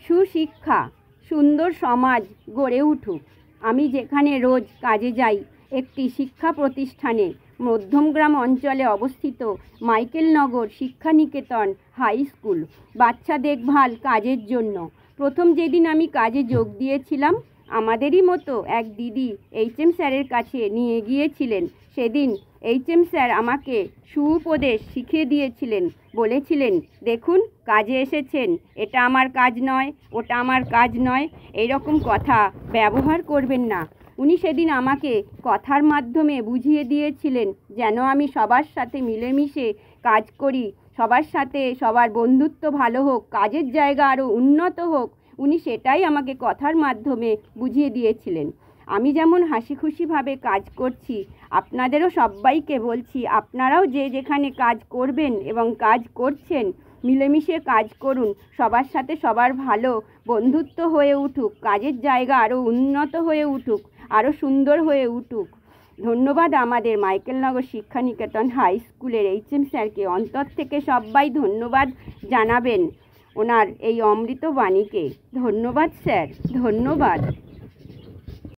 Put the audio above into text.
সুশিক্ষা, সুন্দর সমাজ গড়ে উঠুক। আমি যেখানে রোজ কাজে যাই একটি শিক্ষা প্রতিষ্ঠানে, মধ্যমগ্রাম অঞ্চলে অবস্থিত মাইকেলনগর শিক্ষানিকেতন হাই স্কুল, বাচ্চা দেখভাল কাজের জন্য। প্রথম যেদিন আমি কাজে যোগ দিয়েছিলাম, আমাদেরই মতো এক দিদি এইচএম স্যারের কাছে নিয়ে গিয়েছিলেন। সেদিন এইচএম স্যার আমাকে সুউপদেশ শিখিয়ে দিয়েছিলেন। বলেছিলেন, দেখুন, কাজে এসেছেন, এটা আমার কাজ নয়, ওটা আমার কাজ নয়, এইরকম কথা ব্যবহার করবেন না। উনি সেদিন আমাকে কথার মাধ্যমে বুঝিয়ে দিয়েছিলেন যেন আমি সবার সাথে মিলেমিশে কাজ করি, সবার সাথে সবার বন্ধুত্ব ভালো হোক, কাজের জায়গা আরও উন্নত হোক। উনি সেটাই আমাকে কথার মাধ্যমে বুঝিয়ে দিয়েছিলেন। আমি যেমন হাসি খুশিভাবে কাজ করছি, আপনাদেরও সবাইকে বলছি, আপনারাও যে যেখানে কাজ করবেন এবং কাজ করছেন, মিলেমিশে কাজ করুন, সবার সাথে সবার ভালো বন্ধুত্ব হয়ে উঠুক, কাজের জায়গা আরও উন্নত হয়ে উঠুক, আরও সুন্দর হয়ে উঠুক। ধন্যবাদ আমাদের মাইকেলনগর শিক্ষানিকেতন হাই স্কুলের এইচএম স্যারকে। অন্তর থেকে সবাই ধন্যবাদ জানাবেন ওনার এই অমৃত বাণীকে। ধন্যবাদ স্যার, ধন্যবাদ।